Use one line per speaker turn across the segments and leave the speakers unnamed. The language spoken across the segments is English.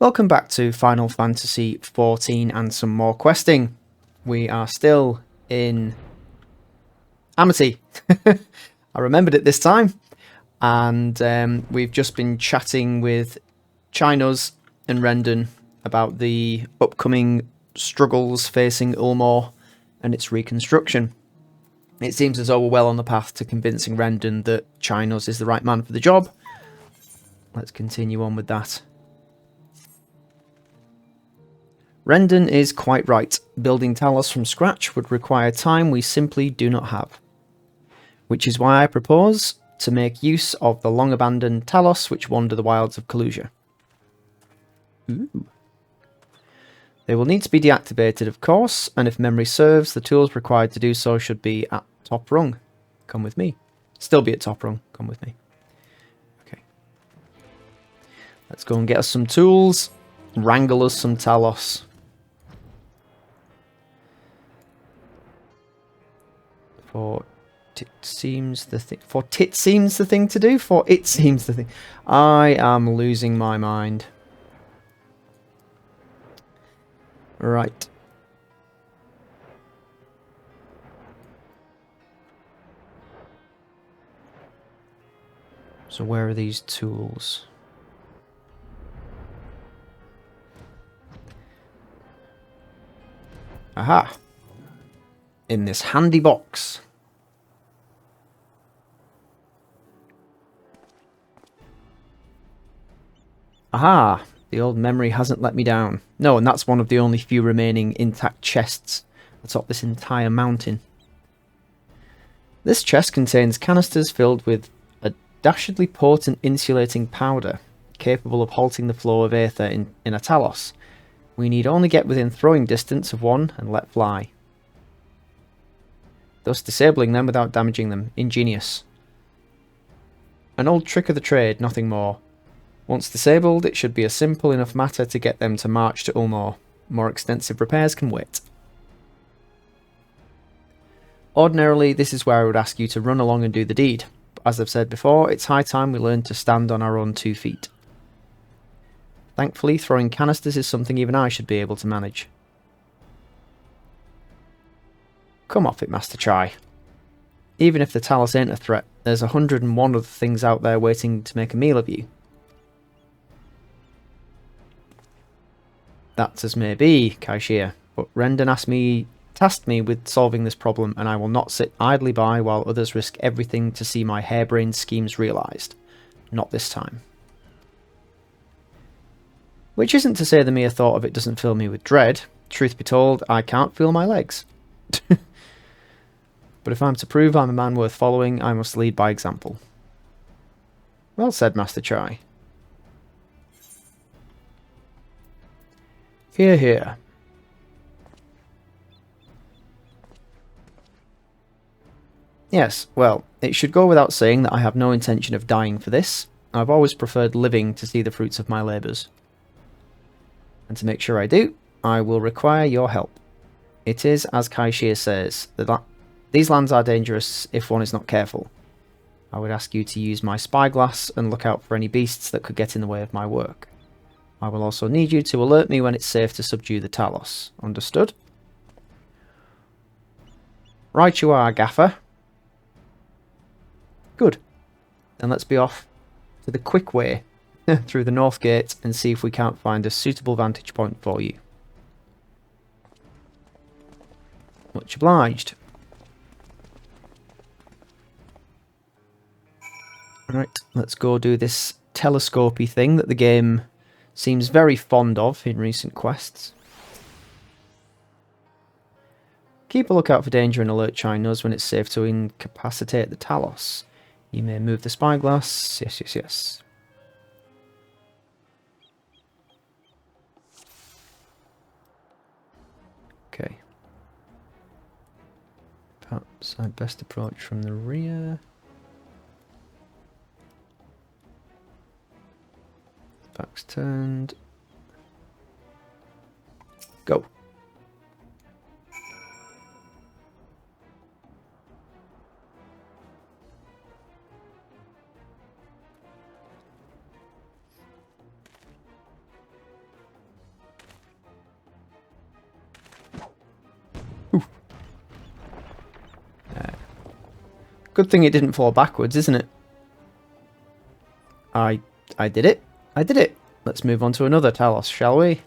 Welcome back to Final Fantasy XIV and some more questing. We are still in Amity. I remembered it this time. And we've just been chatting with Chinos and Wrenden about the upcoming struggles facing Eulmore and its reconstruction. It seems as though we're well on the path to convincing Wrenden that Chinos is the right man for the job. Let's continue on with that. Wrenden is quite right. Building Talos from scratch would require time we simply do not have. Which is why I propose to make use of the long-abandoned Talos which wander the wilds of Kalusia. Ooh. They will need to be deactivated, of course, and if memory serves, the tools required to do so should be at top rung. Come with me. Still be at top rung. Come with me. Okay. Let's go and get us some tools. Wrangle us some Talos. For it seems the thing. For it seems the thing to do. For it seems the thing. I am losing my mind. Right. So where are these tools? Aha. In this handy box. Aha! The old memory hasn't let me down. No, and that's one of the only few remaining intact chests atop this entire mountain. This chest contains canisters filled with a dashedly potent insulating powder, capable of halting the flow of aether in a Talos. We need only get within throwing distance of one and let fly. Thus disabling them without damaging them. Ingenious. An old trick of the trade, nothing more. Once disabled, it should be a simple enough matter to get them to march to Eulmore. More extensive repairs can wait. Ordinarily, this is where I would ask you to run along and do the deed. But as I've said before, it's high time we learn to stand on our own 2 feet. Thankfully, throwing canisters is something even I should be able to manage. Come off it, Master Chai. Even if the Talos ain't a threat, there's 101 other things out there waiting to make a meal of you. That's as may be, Kaishia, but Wrenden tasked me with solving this problem, and I will not sit idly by while others risk everything to see my harebrained schemes realised. Not this time. Which isn't to say the mere thought of it doesn't fill me with dread. Truth be told, I can't feel my legs. But if I'm to prove I'm a man worth following, I must lead by example. Well said, Master Chai. Hear, hear. Yes, well, it should go without saying that I have no intention of dying for this. I've always preferred living to see the fruits of my labours. And to make sure I do, I will require your help. It is, as Kaishia says, that these lands are dangerous if one is not careful. I would ask you to use my spyglass and look out for any beasts that could get in the way of my work. I will also need you to alert me when it's safe to subdue the Talos. Understood? Right you are, Gaffer. Good. Then let's be off to the quick way through the north gate and see if we can't find a suitable vantage point for you. Much obliged. Right, let's go do this telescopy thing that the game seems very fond of in recent quests. Keep a lookout for danger and alert Chinos when it's safe to incapacitate the Talos. You may move the spyglass. Yes, yes, yes. Okay. Perhaps I'd best approach from the rear. Back's turned. Go. Good thing it didn't fall backwards, isn't it? I did it. I did it. Let's move on to another Talos, shall we?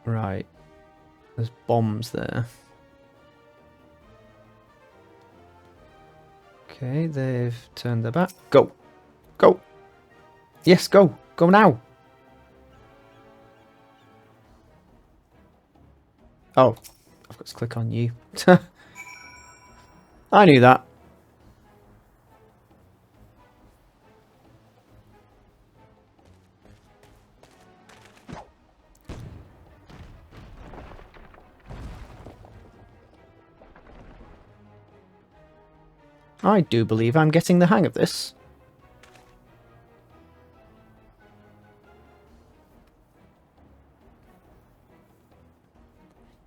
Right. There's bombs there. Okay, they've turned their back. Go! Go! Yes, go! Go now! Oh, I've got to click on you. I knew that. I do believe I'm getting the hang of this.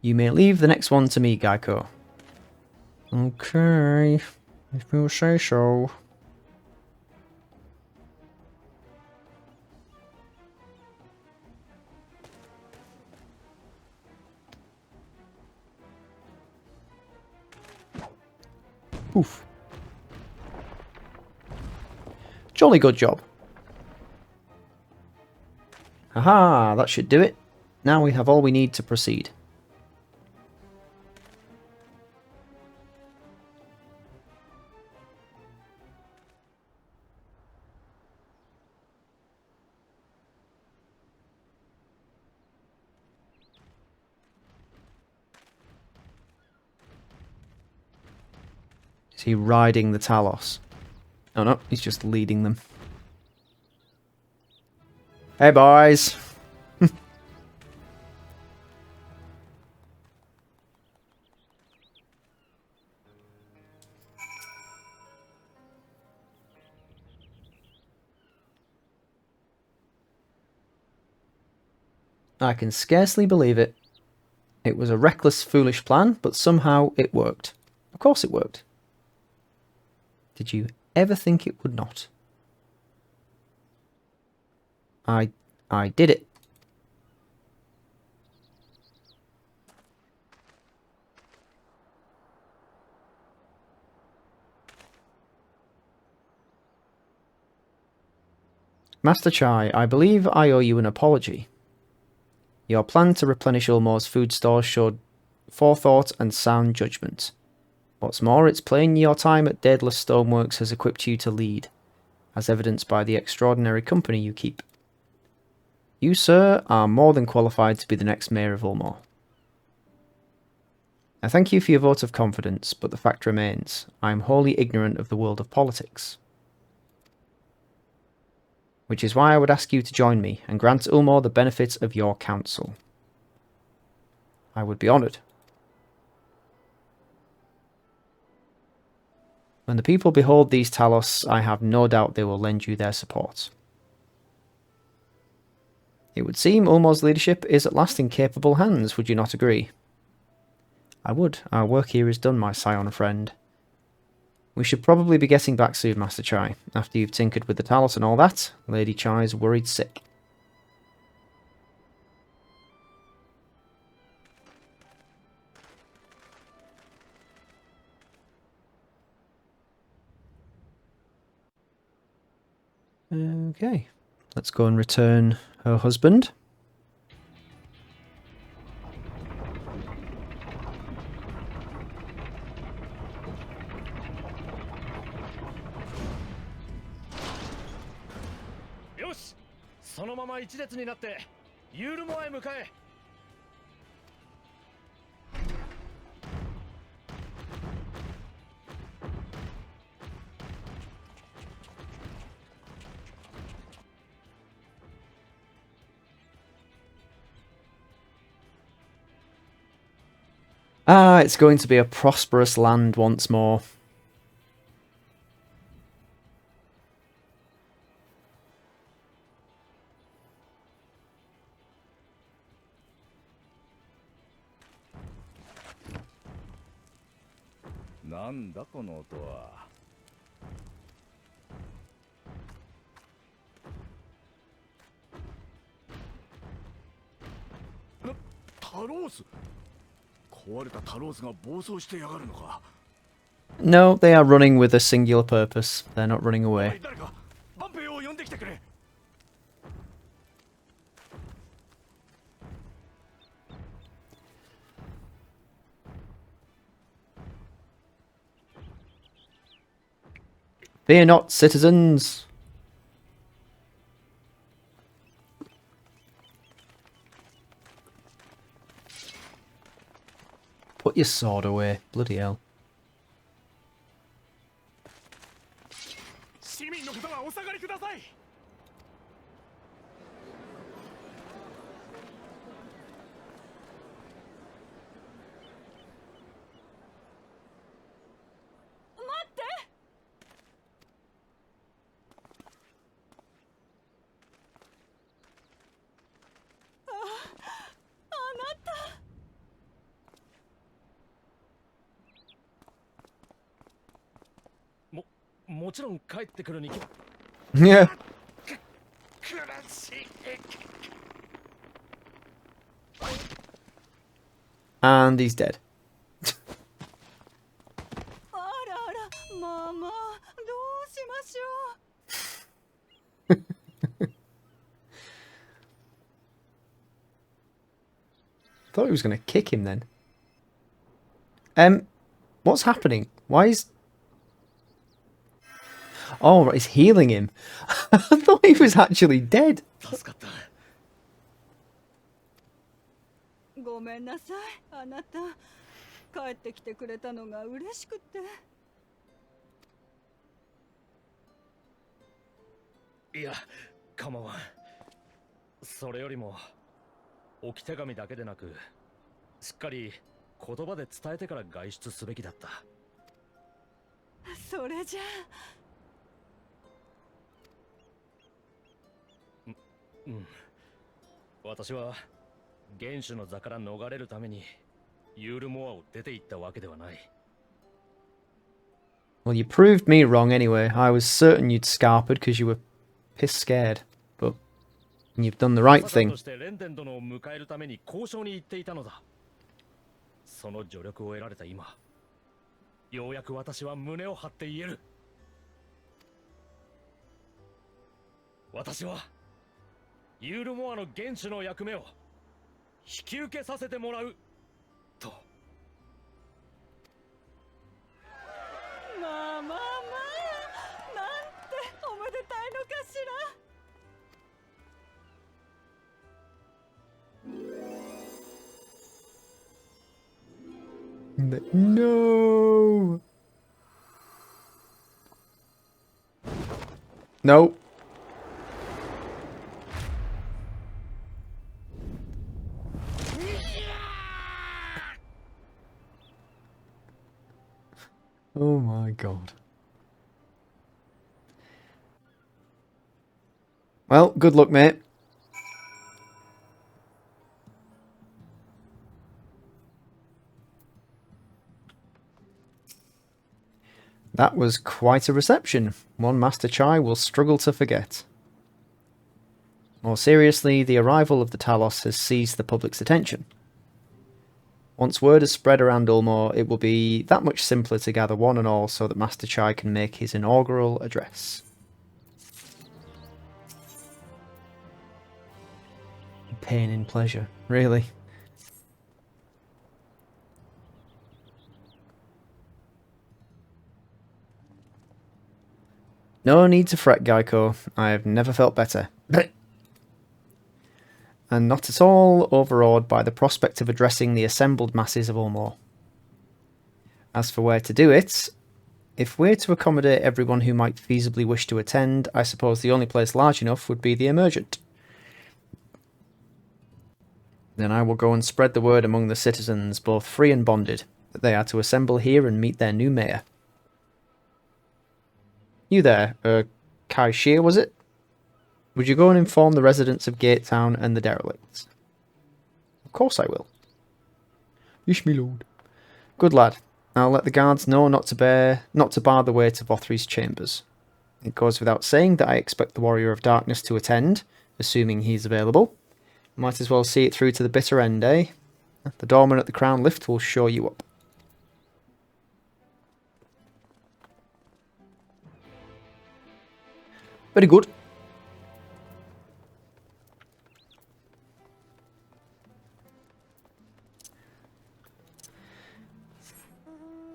You may leave the next one to me, Gaiko. Okay, if you say so. Oof. Jolly good job. Haha, that should do it. Now we have all we need to proceed. Is he riding the Talos? Oh no, he's just leading them. Hey boys! I can scarcely believe it. It was a reckless, foolish plan, but somehow it worked. Of course it worked. Did you ever think it would not? I did it. Master Chai, I believe I owe you an apology. Your plan to replenish Eulmore's food stores showed forethought and sound judgment. What's more, it's plain your time at Daedalus Stoneworks has equipped you to lead, as evidenced by the extraordinary company you keep. You, sir, are more than qualified to be the next mayor of Eulmore. I thank you for your vote of confidence, but the fact remains, I am wholly ignorant of the world of politics. Which is why I would ask you to join me and grant Eulmore the benefits of your counsel. I would be honoured. When the people behold these Talos, I have no doubt they will lend you their support. It would seem Eulmore's leadership is at last in capable hands, would you not agree? I would. Our work here is done, my scion friend. We should probably be getting back soon, Master Chai. After you've tinkered with the Talos and all that, Lady Chai's worried sick. Okay, let's go and return her husband.
Yosh! そのまま一列になってユールモアへ向かえ。
Ah, it's going to be a prosperous land once more.
Talos! 壊れたタローズが暴走してやがるのか。
No, they are running with a singular purpose. They're not running
お
away.
い、誰かバンペイを呼んできてくれ。
Fear not, citizens! Put your sword away. Bloody hell.
市民の方はお下がりください。 もちろん帰ってくるに決ま
Yeah.
苦しい。
And he's dead.
あらあら、ママ、どうしましょう。
Thought he was going to kick him then. What's happening? Why is... Oh, right, he's healing him. I thought he was actually dead.
助かった。
ごめんなさい、あなた。帰ってきてくれたのが嬉しくて。
いや、構わん。それよりも置き手紙だけでなく、しっかり言葉で伝えてから外出すべきだった。
それじゃあ。
うん。私は元首の座から逃れるためにユールモアを出て行ったわけではない。
Well, you proved me wrong anyway. I was certain you'd scarpered because you were piss scared. But you've done the right
と
thing.
してレンデン殿を迎えるために交渉に行っていたのだ。その助力を得られた今、ようやく私は胸を張って言える。私はユールモアの元首の役目を引き受けさせてもらうと。
まあまあまあ、なんておめでたいのかしら。
No. No. Oh my god. Well, good luck, mate. That was quite a reception, one Master Chai will struggle to forget. More seriously, the arrival of the Talos has seized the public's attention. Once word has spread around Eulmore, it will be that much simpler to gather one and all so that Master Chai can make his inaugural address. Pain in pleasure, really. No need to fret, Gaiko. I have never felt better. And not at all overawed by the prospect of addressing the assembled masses of Eulmore. As for where to do it, if we're to accommodate everyone who might feasibly wish to attend, I suppose the only place large enough would be the Emergent. Then I will go and spread the word among the citizens, both free and bonded, that they are to assemble here and meet their new mayor. You there, Kai Shear, was it? Would you go and inform the residents of Gatetown and the derelicts? Of course I will. Yes, my lord. Good lad. I'll let the guards know not to bar the way to Vothry's chambers. It goes without saying that I expect the Warrior of Darkness to attend, assuming he's available. Might as well see it through to the bitter end, eh? The doorman at the Crown Lift will show you up. Very good.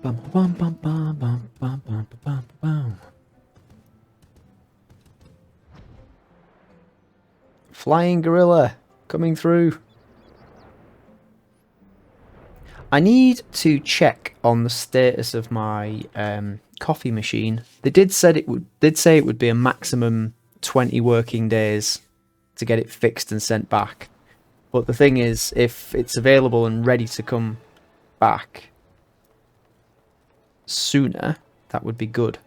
Bum, bum, bum, bum, bum, bum, bum, bum, bum. Flying gorilla coming through. I need to check on the status of my coffee machine. They did say it would be a maximum 20 working days to get it fixed and sent back. But the thing is, if it's available and ready to come back sooner, that would be good.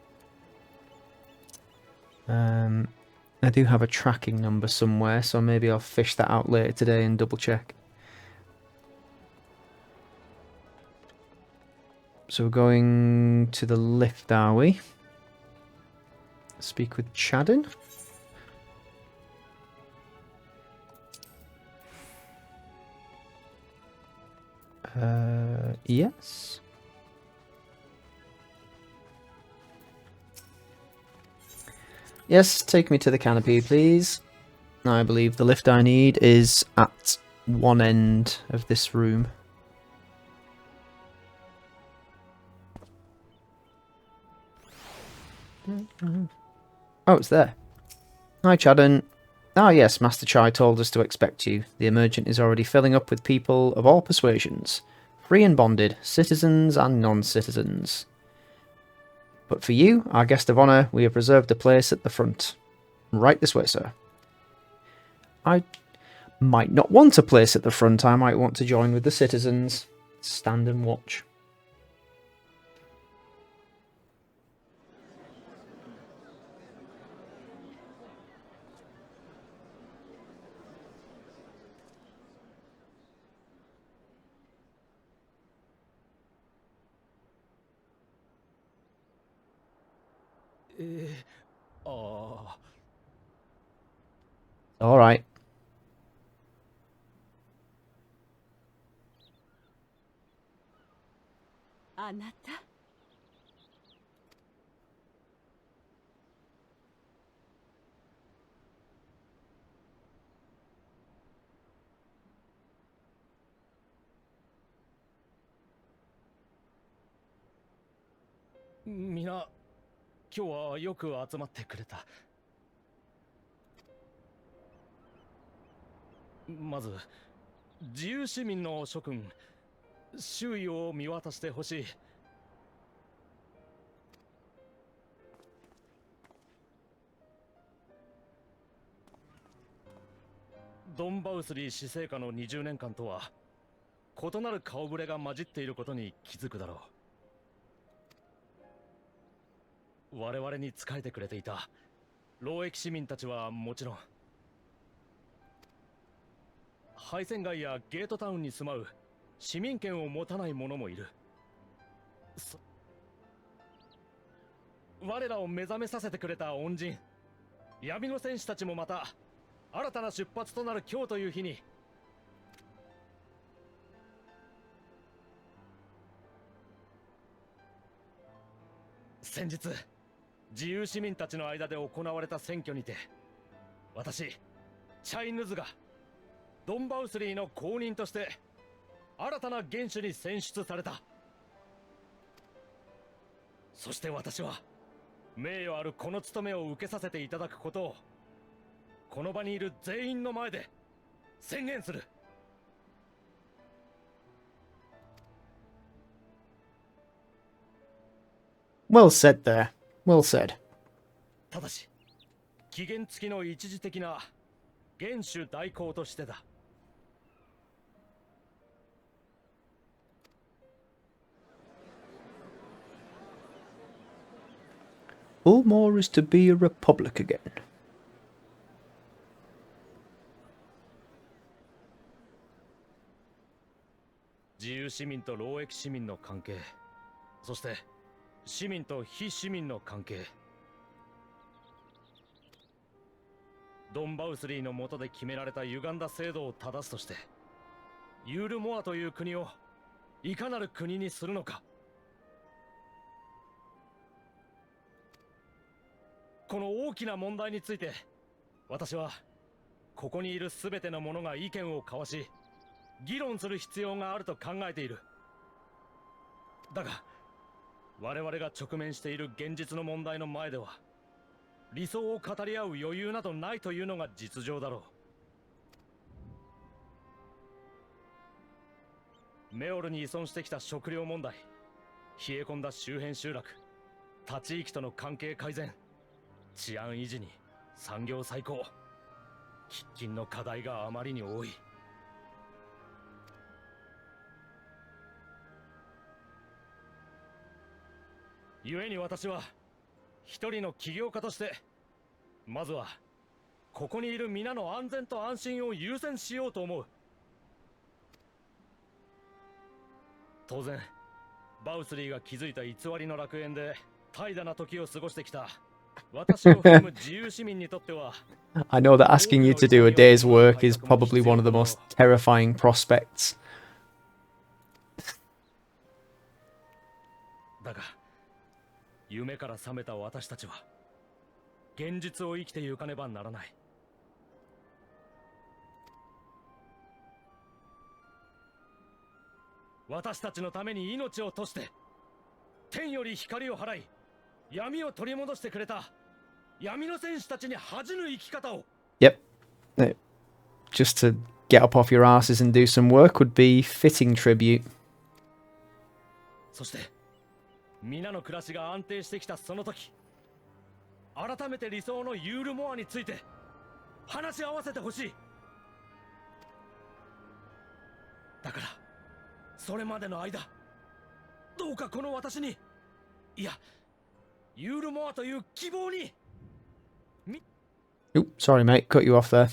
I do have a tracking number somewhere, so maybe I'll fish that out later today and double check. So we're going to the lift, are we? Speak with Chadden. Yes. Yes, take me to the canopy, please. I believe the lift I need is at one end of this room. Oh, it's there. Hi, Chadden. Ah, yes, Master Chai told us to expect you. The emergent is already filling up with people of all persuasions. Free and bonded, citizens and non-citizens. But for you, our guest of honour, we have reserved a place at the front. Right this way, sir. I might not want a place at the front. I might want to join with the citizens. Stand and watch. All right.
Anata?
みな、今日はよく集まってくれた。まず、自由市民の諸君、周囲を見渡してほしい。ドンバウスリー死生下の20年間とは、異なる顔ぶれが混じっていることに気づくだろう。我々に仕えてくれていた労役市民たちはもちろん、敗戦街やゲートタウンに住まう市民権を持たない者もいる。我らを目覚めさせてくれた恩人、闇の戦士たちもまた新たな出発となる今日という日に、先日自由市民たちの間で行われた選挙にて、私チャイヌズがドンバウスリーの公認として新たな元首に選出された。そして私は名誉あるこの務めを受けさせていただくことを、この場にいる全員の前で宣言する。
Well said there. Well said.
ただし、期限付きの一時的な元首代行としてだ。
Eulmore is to be a republic again.
自由市民と労役市民の関係、そして市民と非市民の関係、ドンバウスリーの下で決められた歪んだ制度を正すとして、ユールモアという国をいかなる国にするのか。この大きな問題について、私はここにいるすべての者が意見を交わし、議論する必要があると考えている。だが、我々が直面している現実の問題の前では、理想を語り合う余裕などないというのが実情だろう。メオルに依存してきた食料問題、冷え込んだ周辺集落、他地域との関係改善、治安維持に産業再興、喫緊の課題があまりに多い。故に私は一人の起業家として、まずはここにいる皆の安全と安心を優先しようと思う。当然バウスリーが築いた偽りの楽園で怠惰な時を過ごしてきた私を含む自由市民にとっては
I know that asking you to do a day's work is probably one of the most terrifying prospects.
だが夢から覚めた私たちは現実を生きてゆかねばならない。私たちのために命を賭して天より光を払い闇を取り戻してくれた闇の戦士たちに恥じぬ生き方を。
Yep. Just to get up off your asses and do some work would be fitting tribute.
そして皆の暮らしが安定してきたその時、改めて理想のユールモアについて話し合わせてほしい。だからそれまでの間、どうかこの私に、いやユールモアという希望に。
Oop, sorry mate, cut you off there.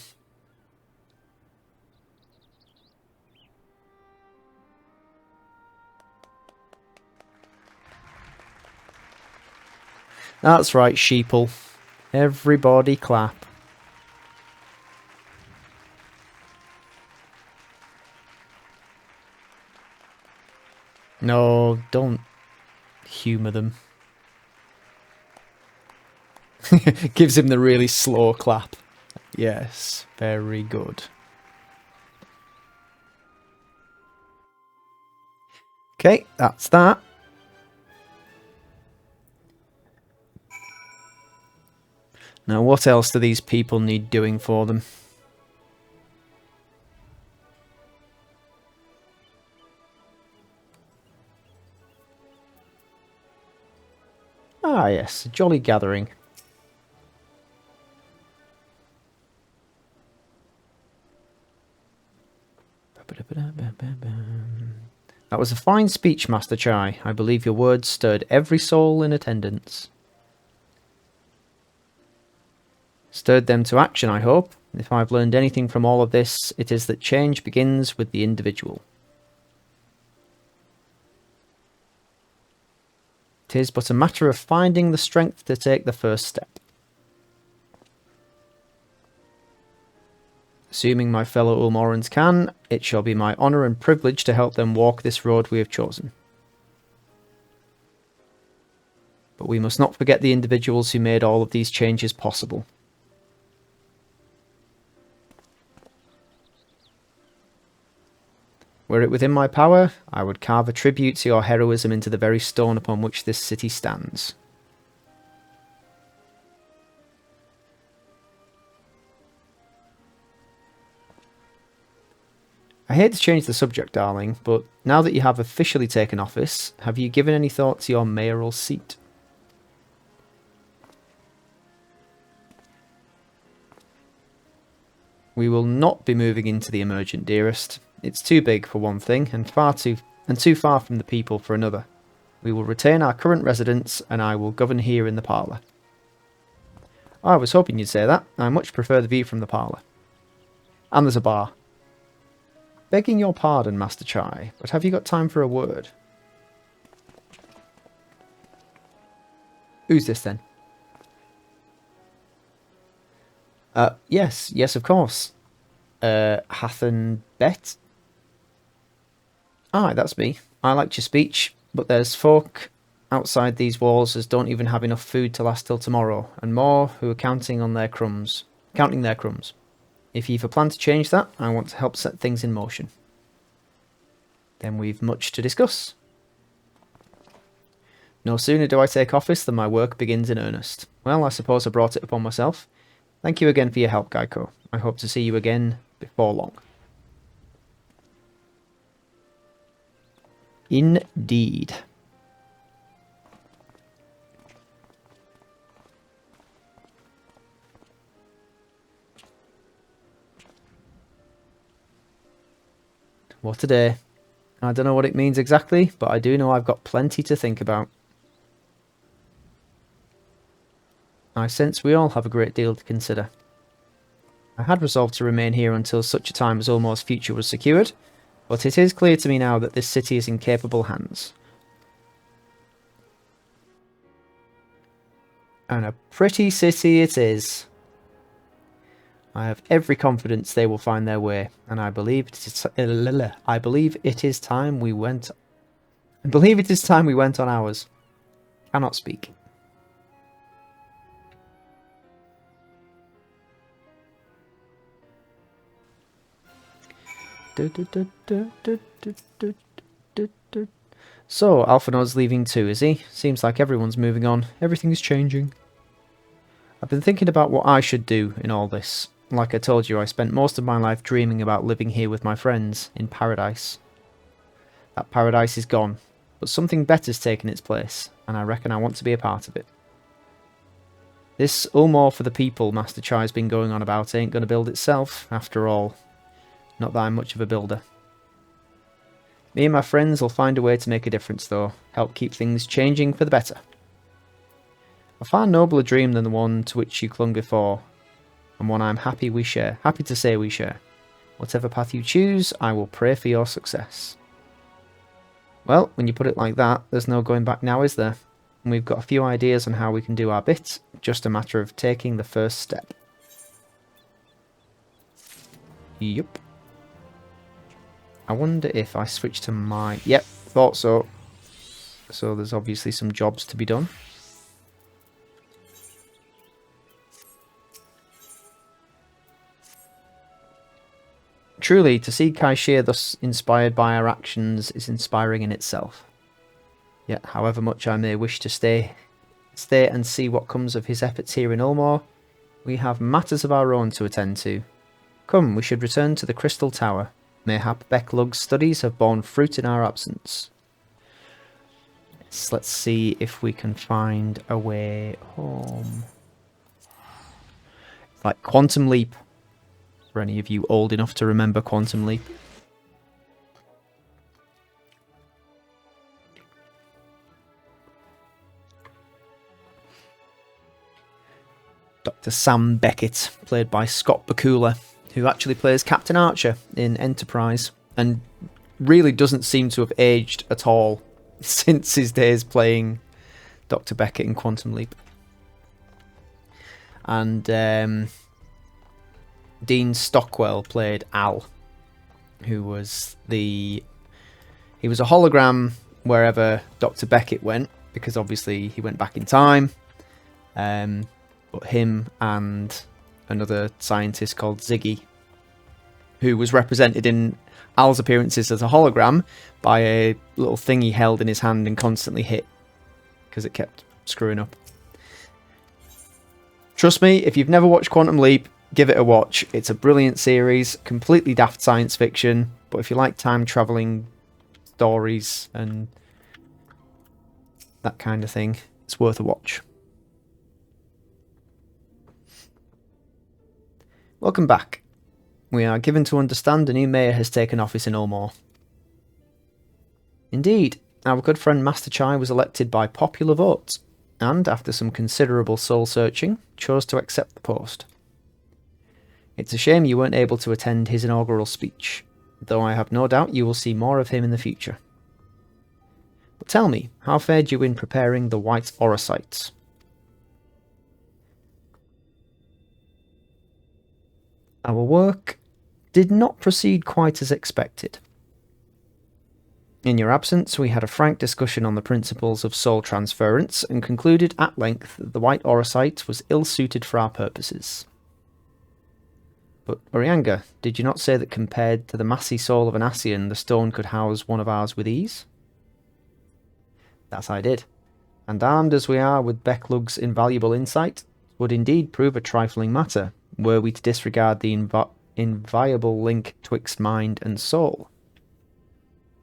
That's right, sheeple. Everybody clap. No, don't humour them. Gives him the really slow clap. Yes, very good. Okay, that's that. Now, what else do these people need doing for them? Ah, yes, a jolly gathering. That was a fine speech, Master Chai. I believe your words stirred every soul in attendance. Stirred them to action, I hope. If I've learned anything from all of this, it is that change begins with the individual. It is but a matter of finding the strength to take the first step. Assuming my fellow Eulmorans can, it shall be my honour and privilege to help them walk this road we have chosen. But we must not forget the individuals who made all of these changes possible. Were it within my power, I would carve a tribute to your heroism into the very stone upon which this city stands. I hate to change the subject, darling, but now that you have officially taken office, have you given any thought to your mayoral seat? We will not be moving into the emergent, dearest. It's too big for one thing, and too far from the people for another. We will retain our current residence, and I will govern here in the parlour. I was hoping you'd say that. I much prefer the view from the parlour. And there's a bar. Begging your pardon, Master Chai, but have you got time for a word? Who's this then? Yes, of course. Hathan Bet? Aye, that's me. I liked your speech, but there's folk outside these walls as don't even have enough food to last till tomorrow, and more who are counting their crumbs. If you've a plan to change that, I want to help set things in motion. Then we've much to discuss. No sooner do I take office than my work begins in earnest. Well, I suppose I brought it upon myself. Thank you again for your help, Gaiko. I hope to see you again before long. Indeed. What a day. I don't know what it means exactly, but I do know I've got plenty to think about. I sense we all have a great deal to consider. I had resolved to remain here until such a time as Eulmore's future was secured, but it is clear to me now that this city is in capable hands. And a pretty city it is. I have every confidence they will find their way, and I believe it is time we went on ours. Cannot speak. So, Alphinaud's leaving too, is he? Seems like everyone's moving on. Everything's changing. I've been thinking about what I should do in all this. Like I told you, I spent most of my life dreaming about living here with my friends, in paradise. That paradise is gone, but something better's taken its place, and I reckon I want to be a part of it. This Eulmore for the people Master Chai's been going on about ain't going to build itself, after all. Not that I'm much of a builder. Me and my friends will find a way to make a difference though, help keep things changing for the better. A far nobler dream than the one to which you clung before, and one I'm happy to say we share. Whatever path you choose, I will pray for your success. Well, when you put it like that, there's no going back now, is there? And we've got a few ideas on how we can do our bit, just a matter of taking the first step. Yup. I wonder if I switch to my... Yep, thought so. So there's obviously some jobs to be done. Truly, to see Kaishir thus inspired by our actions is inspiring in itself. Yet, however much I may wish to stay and see what comes of his efforts here in Eulmore, we have matters of our own to attend to. Come, we should return to the Crystal Tower. Mayhap Becklug's studies have borne fruit in our absence. Let's see if we can find a way home. Like Quantum Leap. For any of you old enough to remember Quantum Leap. Dr. Sam Beckett, played by Scott Bakula, who actually plays Captain Archer in Enterprise, and really doesn't seem to have aged at all since his days playing Dr. Beckett in Quantum Leap. And Dean Stockwell played Al, who was he was a hologram wherever Dr. Beckett went, because obviously he went back in time. But him and another scientist called Ziggy, who was represented in Al's appearances as a hologram by a little thing he held in his hand and constantly hit because it kept screwing up. Trust me, if you've never watched Quantum Leap, give it a watch. It's a brilliant series, completely daft science fiction, but if you like time travelling stories and that kind of thing, it's worth a watch. Welcome back. We are given to understand a new mayor has taken office in Eulmore. Indeed, our good friend Master Chai was elected by popular vote, and after some considerable soul-searching, chose to accept the post. It's a shame you weren't able to attend his inaugural speech, though I have no doubt you will see more of him in the future. But tell me, how fared you in preparing the White Orosites? Our work did not proceed quite as expected. In your absence, we had a frank discussion on the principles of soul transference and concluded at length that the white aurosite was ill-suited for our purposes. But, Urianger, did you not say that compared to the massy soul of an Ascian, the stone could house one of ours with ease? That I did. And armed as we are with Becklug's invaluable insight, would indeed prove a trifling matter, were we to disregard the inviolable link twixt mind and soul.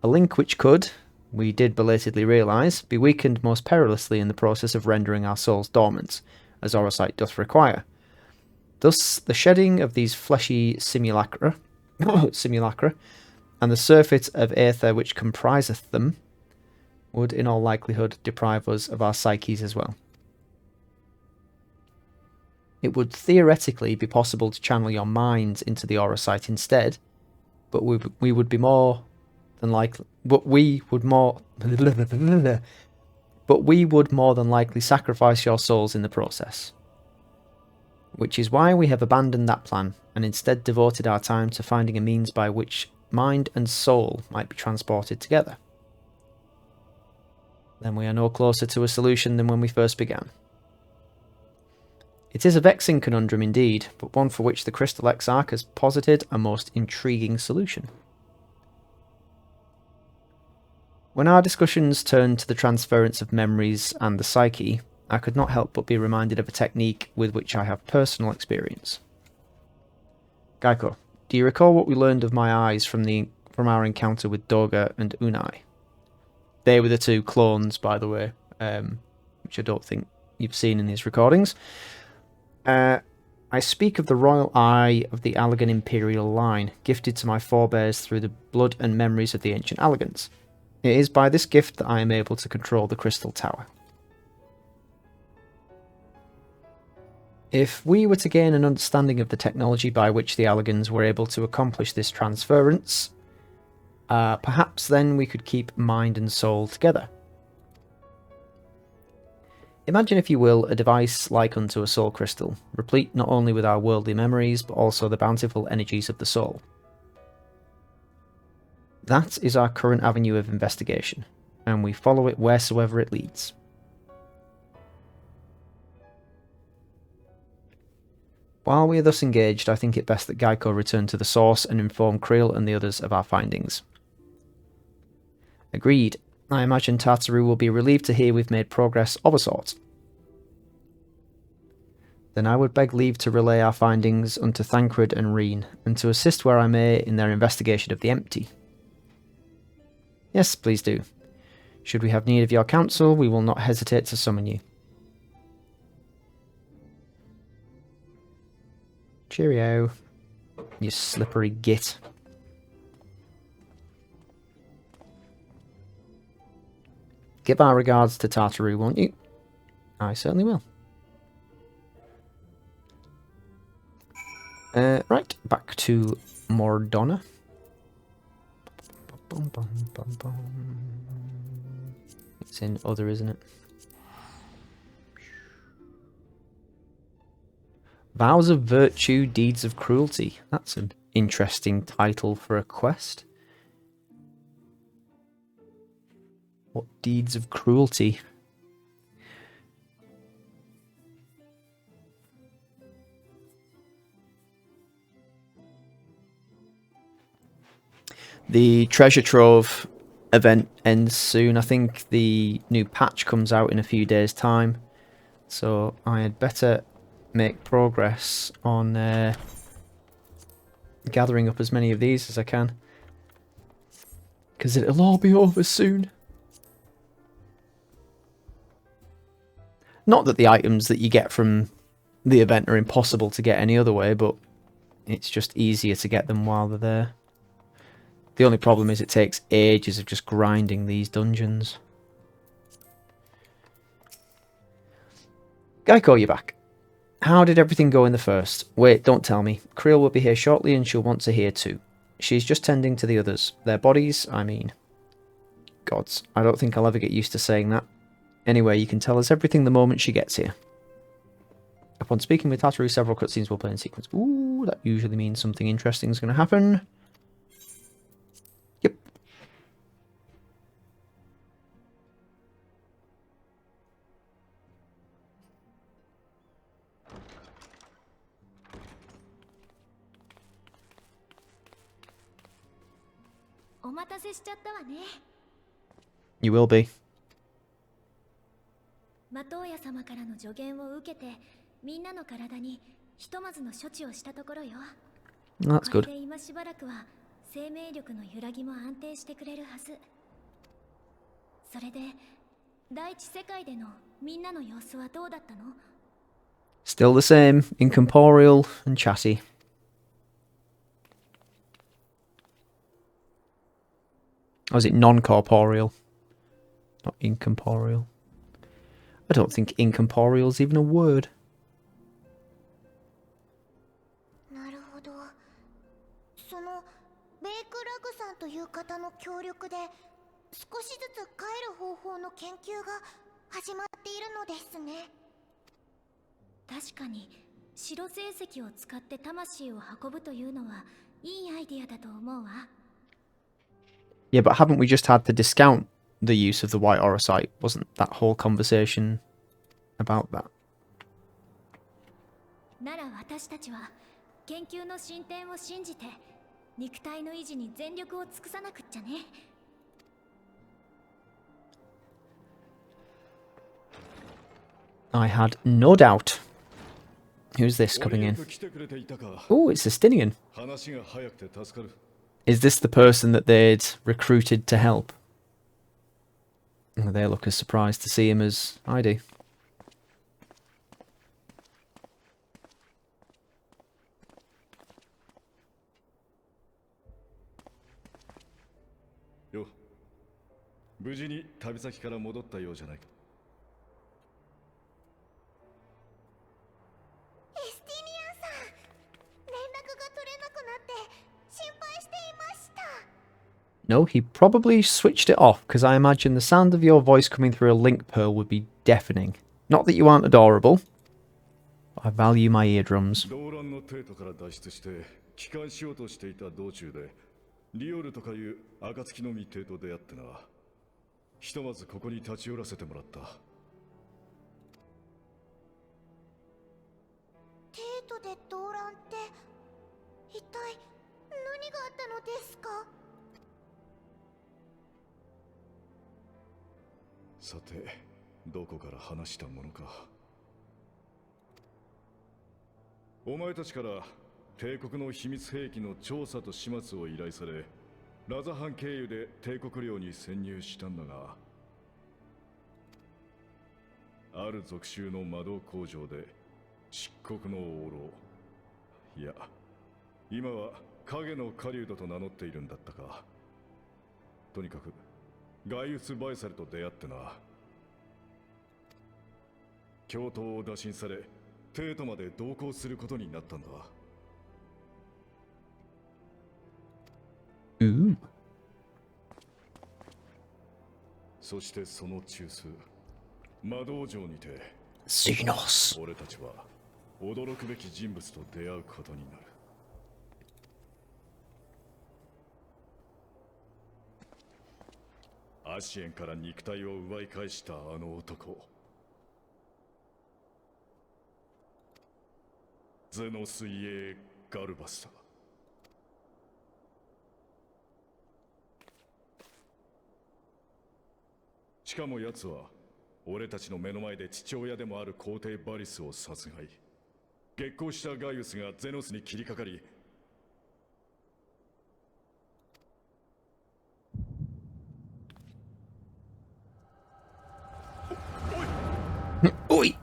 A link which could, we did belatedly realise, be weakened most perilously in the process of rendering our souls dormant, as aurosite doth require. Thus, the shedding of these fleshy simulacra, and the surfeit of aether which compriseth them, would in all likelihood deprive us of our psyches as well. It would theoretically be possible to channel your minds into the aurosite instead, but we would be more than likely, but we would more than likely sacrifice your souls in the process. Which is why we have abandoned that plan and instead devoted our time to finding a means by which mind and soul might be transported together. Then we are no closer to a solution than when we first began. It is a vexing conundrum indeed, but one for which the Crystal Exarch has posited a most intriguing solution. When our discussions turned to the transference of memories and the psyche, I could not help but be reminded of a technique with which I have personal experience. Gaiko, do you recall what we learned of my eyes from our encounter with Doga and Unai? They were the two clones, by the way, which I don't think you've seen in these recordings. I speak of the royal eye of the Allagan imperial line, gifted to my forebears through the blood and memories of the ancient Allagans. It is by this gift that I am able to control the Crystal Tower. If we were to gain an understanding of the technology by which the Allagans were able to accomplish this transference, perhaps then we could keep mind and soul together. Imagine, if you will, a device like unto a soul crystal, replete not only with our worldly memories, but also the bountiful energies of the soul. That is our current avenue of investigation, and we follow it wheresoever it leads. While we are thus engaged, I think it best that Gaiko return to the source and inform Creel and the others of our findings. Agreed. I imagine Tartaru will be relieved to hear we've made progress of a sort. Then I would beg leave to relay our findings unto Thancred and Ryne, and to assist where I may in their investigation of the empty. Yes, please do. Should we have need of your counsel, we will not hesitate to summon you. Cheerio, you slippery git. Give our regards to Tartaru, won't you? I certainly will. Right, back to Mordona. It's in other, isn't it? Vows of Virtue, Deeds of Cruelty. That's an interesting title for a quest. What deeds of cruelty? The treasure trove event ends soon. I think the new patch comes out in a few days' time. So I had better make progress on gathering up as many of these as I can. Because it'll all be over soon. Not that the items that you get from the event are impossible to get any other way, but it's just easier to get them while they're there. The only problem is it takes ages of just grinding these dungeons. Gaiko, you're back. How did everything go in the first? Wait, don't tell me. Creel will be here shortly and she'll want to hear too. She's just tending to the others. Their bodies, I mean. Gods, I don't think I'll ever get used to saying that. Anyway, you can tell us everything the moment she gets here. Upon speaking with Tartaru, several cutscenes will play in sequence. Ooh, that usually means something interesting is going to happen. Yep.
お待たせしちゃったわね。
You will be.
マトウヤ様からの助言を受けて、みんなの体にひとまずの処置をしたところよ。
That's
こ
good.
れで今しばらくは生命力の揺らぎも安定してくれるはず。それで第一世界でのみんなの様子はどうだったの？
Still the same, incorporeal and chatty. Or is it non-corporeal? Not incorporeal. I don't think incorporeal is even a word.
なるほど。そのベイクラグさんという方の協力で少しずつ帰る方法の研究が始まっているのですね。
確かに白成績を使って魂を運ぶというのはいいアイディアだと思うわ。
Yeah, but haven't we just had to discount the use of the white orosite? Wasn't that whole conversation about that?
なら私たちは研究の進展を信じて肉体の維持に全力を尽くさなくっちゃね。
I had no doubt. Who's this coming in? Oh, it's Estinien. Is this the person that they'd recruited to help? They look as surprised to see him as I do.
Yo. 無事に旅先から戻ったようじゃないか。
エスティニアンさん、連絡が取れなくなって心配していました。
No, he probably switched it off, because I imagine the sound of your voice coming through a link pearl would be deafening. Not that you aren't adorable, but I value my eardrums.
動乱の帝都から脱出して帰還しようとしていた道中でリオルとかいう暁の実帝と出会ってな。ひとまずここに立ち寄らせてもらった。
帝都で動乱って一体何があったのですか？
さて、どこから話したものか。お前たちから帝国の秘密兵器の調査と始末を依頼され、ラザハン経由で帝国領に潜入したんだが、ある属州の魔導工場で漆黒の王老、いや今は影の狩人と名乗っているんだったか。とにかくガイウス・バイサルと出会ってな。京都を打診され帝都まで同行することになったんだ。そしてその中枢魔導城にて
Xenos.
俺たちは驚くべき人物と出会うことになる。アシエンから肉体を奪い返したあの男、ゼノスイエガルバスだ。しかも奴は俺たちの目の前で父親でもある皇帝バリスを殺害。激高したガイウスがゼノスに切りかかり、
Oi!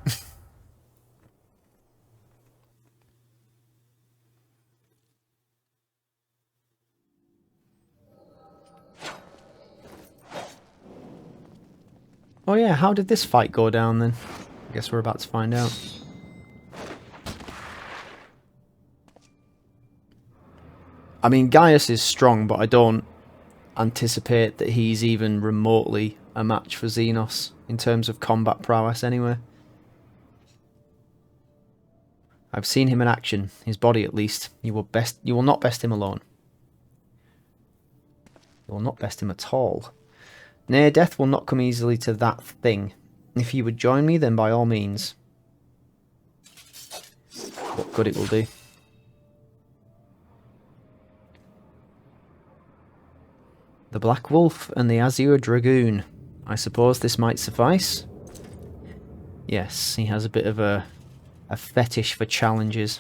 Oh yeah, how did this fight go down then? I guess we're about to find out. I mean, Gaius is strong, but I don't anticipate that he's even remotely a match for Xenos in terms of combat prowess anyway. I've seen him in action, his body at least. You will not best him alone. You will not best him at all. Nay, death will not come easily to that thing. If you would join me, then by all means. What good it will do. Black Wolf and the Azure Dragoon. I suppose this might suffice. Yes, he has a bit of a fetish for challenges.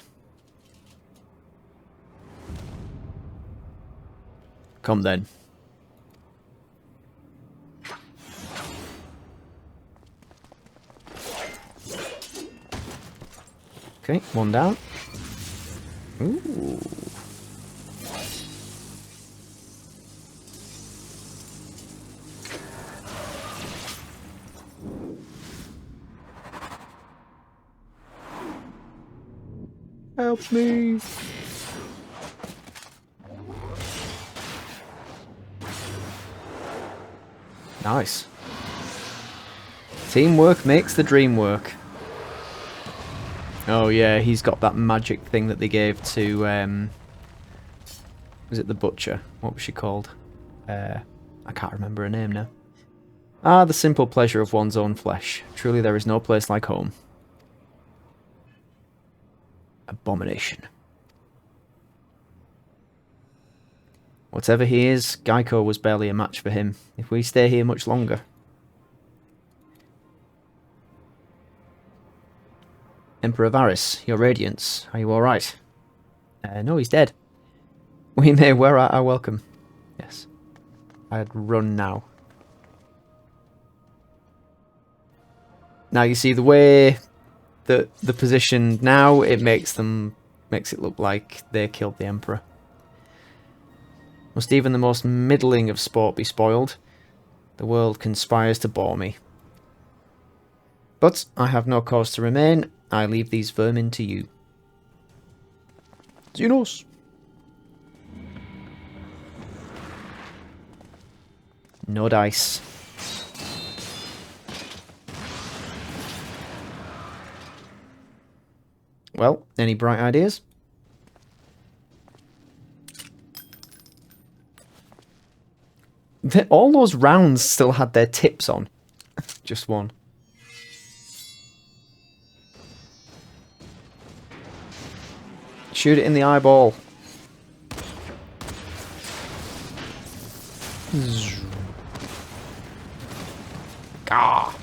Come then. Okay, one down. Ooh. Help me. Nice. Teamwork makes the dream work. Oh yeah, he's got that magic thing that they gave to, was it the Butcher? What was she called? I can't remember her name now. Ah, the simple pleasure of one's own flesh. Truly there is no place like home. Abomination. Whatever he is, Gaiko was barely a match for him. If we stay here much longer. Emperor Varys, your radiance. Are you alright? No, he's dead. We may wear out our welcome. Yes. I'd run now. Now you see the way that the position now, it makes it look like they killed the Emperor. Must even the most middling of sport be spoiled? The world conspires to bore me. But I have no cause to remain. I leave these vermin to you. Xenos! No dice. Well, any bright ideas? All those rounds still had their tips on. Just one. Shoot it in the eyeball. Gah!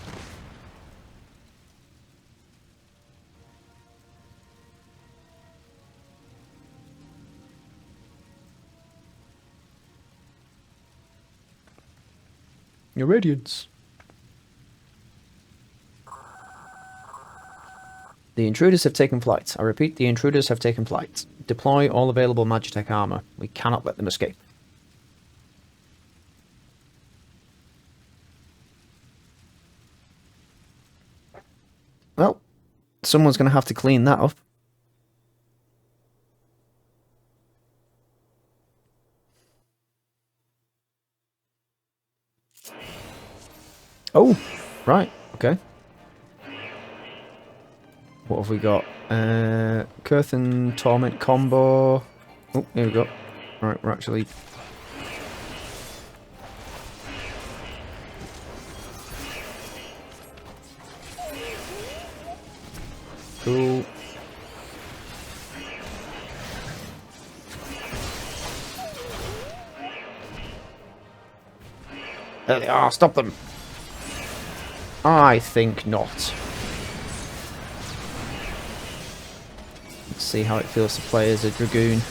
Your radiance. The intruders have taken flight. I repeat, the intruders have taken flight. Deploy all available Magitech armor. We cannot let them escape. Well, someone's going to have to clean that up. Oh, right, okay. What have we got? Curth and Torment combo. Oh, here we go. Alright, we're actually... Cool. There they are, stop them! I think not. Let's see how it feels to play as a Dragoon.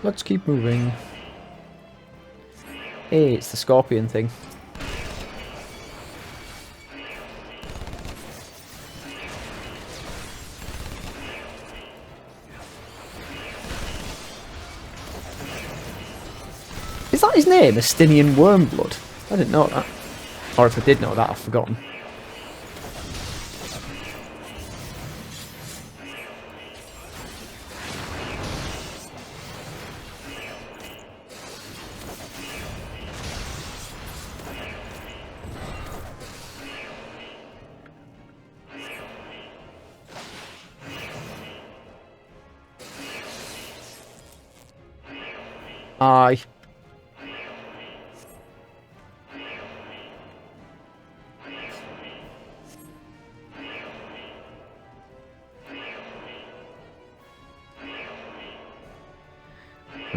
Let's keep moving. Hey, it's the scorpion thing. Is that his name, Estinien Wormblood? I didn't know that. Or if I did know that, I've forgotten.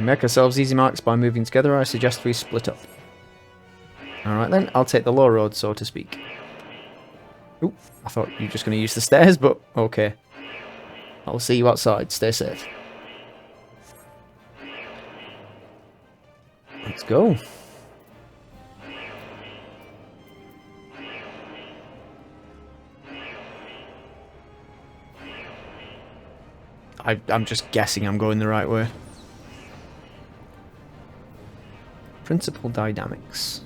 We make ourselves easy marks by moving together. I suggest we split up. Alright then, I'll take the low road, so to speak. Oop, I thought you were just going to use the stairs, but okay. I'll see you outside. Stay safe. Let's go. I'm just guessing I'm going the right way. Principal dynamics.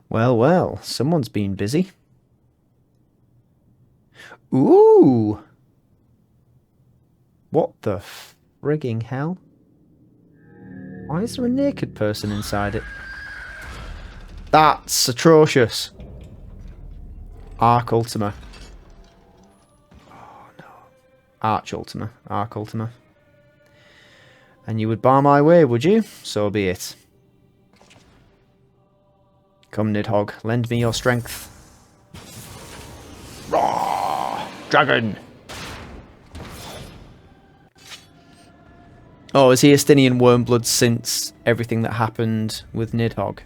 Well, well, someone's been busy. Ooh! What the frigging hell? Why is there a naked person inside it? That's atrocious. Arc Ultima. Oh no. Arch Ultima. Arc Ultima. And you would bar my way, would you? So be it. Come, Nidhogg, lend me your strength. Roar! Dragon! Oh, is he Estinien Wormblood since everything that happened with Nidhogg?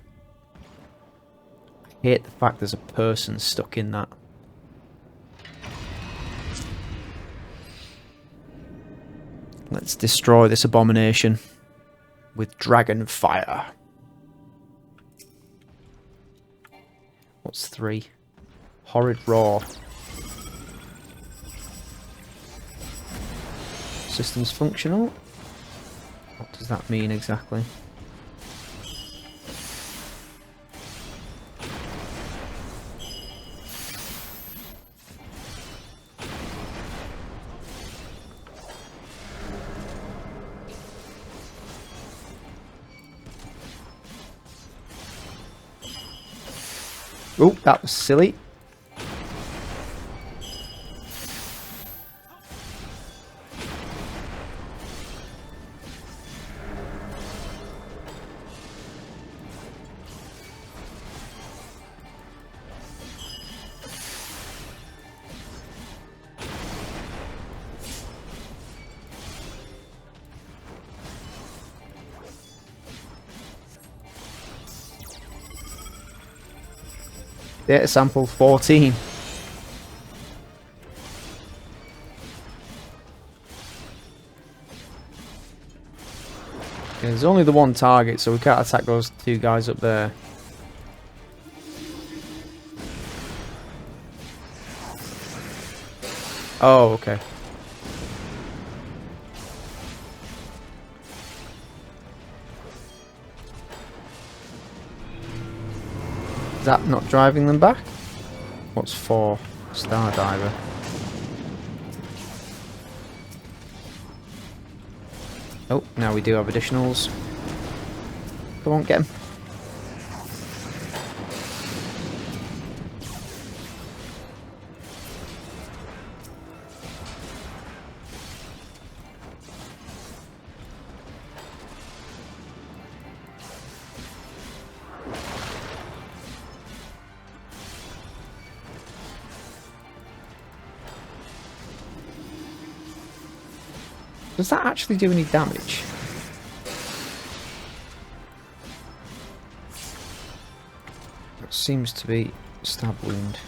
I hate the fact there's a person stuck in that. Let's destroy this abomination with dragon fire. What's 3? Horrid roar. Systems functional. What does that mean exactly? Oh, that was silly. Data sample 14. Okay, there's only the one target, so we can't attack those 2 guys up there. Oh, okay. Is that not driving them back? What's 4? Stardiver. Oh, now we do have additionals. Come on, get him. Does that actually do any damage? It seems to be stab wound.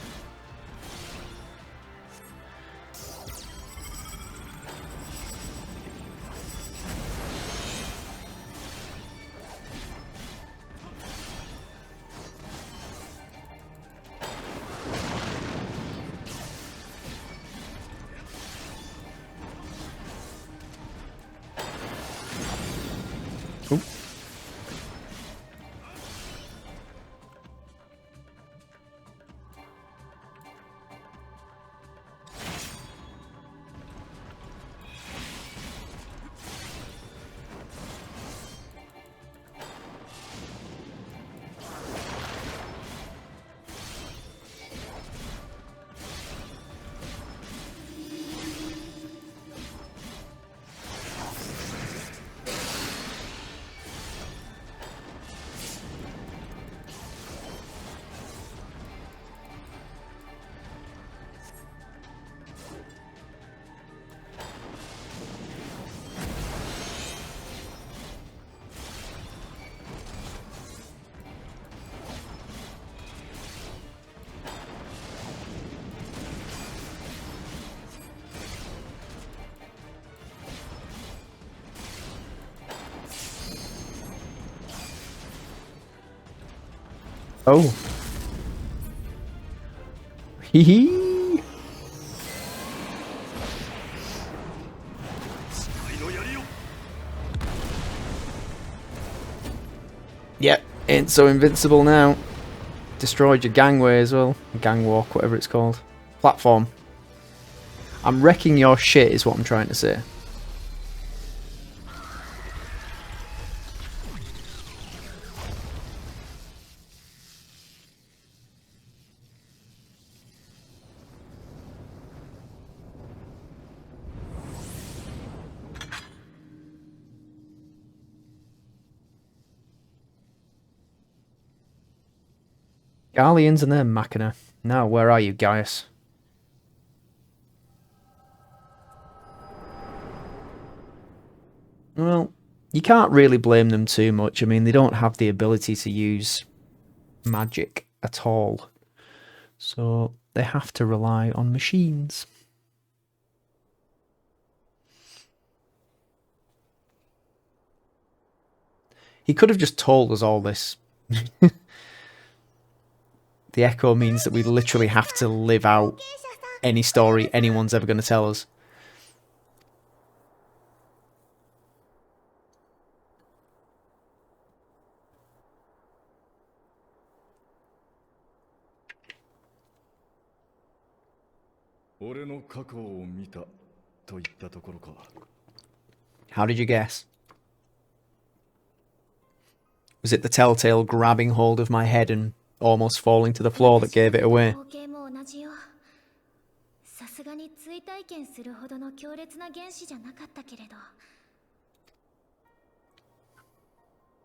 Oop. Oh. Hee hee. Yep, ain't so invincible now. Destroyed your gangway as well. Gangwalk, whatever it's called. Platform. I'm wrecking your shit is what I'm trying to say. Garleans and their Machina. Now, where are you, Gaius? Well, you can't really blame them too much. I mean, they don't have the ability to use magic at all. So they have to rely on machines. He could have just told us all this. The echo means that we literally have to live out any story anyone's ever going to tell us. How did you guess? Was it the telltale grabbing hold of my head and almost falling to the floor that gave it away?
さすがに追体験するほどの強烈な原子じゃなかったけれ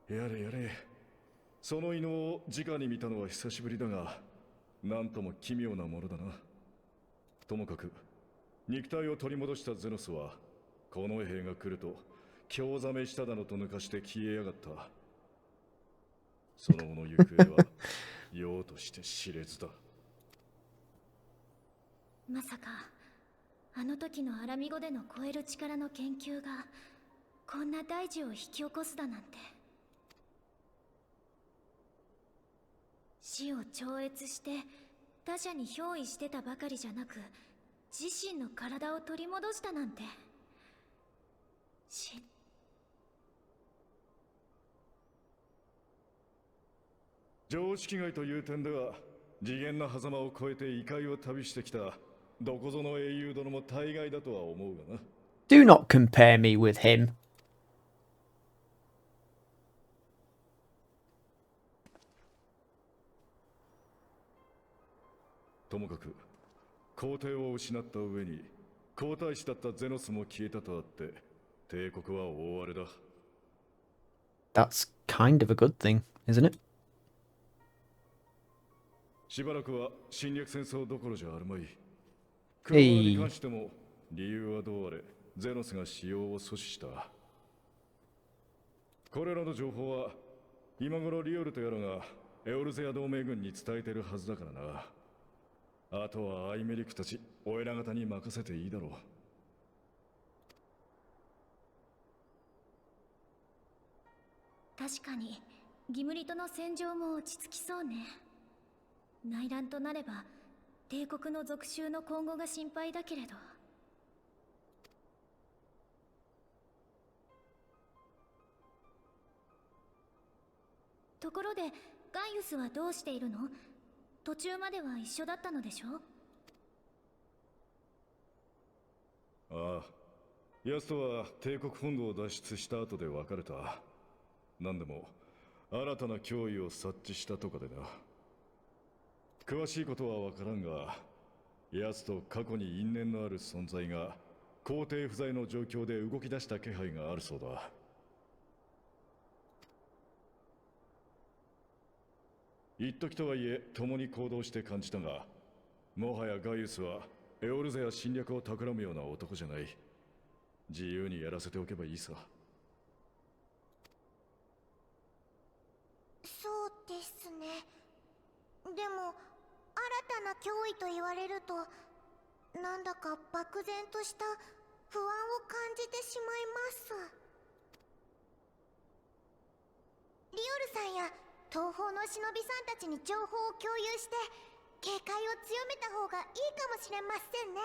ど。
やれやれ。その異能を直に見たのは久しぶりだが、なんとも奇妙なものだな。ともかく、肉体を取り戻したゼノスは、この兵が来ると、興ざめしただのと抜かして消えやがった。その後の行方は、ようとして知れずだ。
まさかあの時のアラミ語での超える力の研究がこんな大事を引き起こすだなんて。死を超越して他者に憑依してたばかりじゃなく自身の体を取り戻したなんて。
常識外という点では次元の狭間を越えて異界を旅してきたどこぞの英雄殿も大概だとは思うがな。
Do not compare me with him.
ともかく皇帝を失った上に皇太子だったゼノスも消えたとあって帝国は大荒れだ。
That's kind of a good thing, isn't it?
しばらくは侵略戦争どころじゃあるまい。クローラに関しても理由はどうあれゼノスが使用を阻止した。これらの情報は今頃リオルとやらがエオルゼア同盟軍に伝えてるはずだからな。あとはアイメリックたちお偉方に任せていいだろう。
確かにギムリとの戦場も落ち着きそうね。内乱となれば帝国の属州の今後が心配だけれど。ところでガイウスはどうしているの？途中までは一緒だったのでしょ？
ああ、ヤスとは帝国本土を脱出した後で別れた。何でも新たな脅威を察知したとかでな。詳しいことは分からんが、ヤスと過去に因縁のある存在が皇帝不在の状況で動き出した気配があるそうだ。一時とはいえ共に行動して感じたが、もはやガイウスはエオルゼや侵略を企むような男じゃない。自由にやらせておけばいいさ。
そうですね。でも新たな脅威と言われるとなんだか漠然とした不安を感じてしまいます。リオルさんや東方の忍びさんたちに情報を共有して警戒を強めた方がいいかもしれませんね。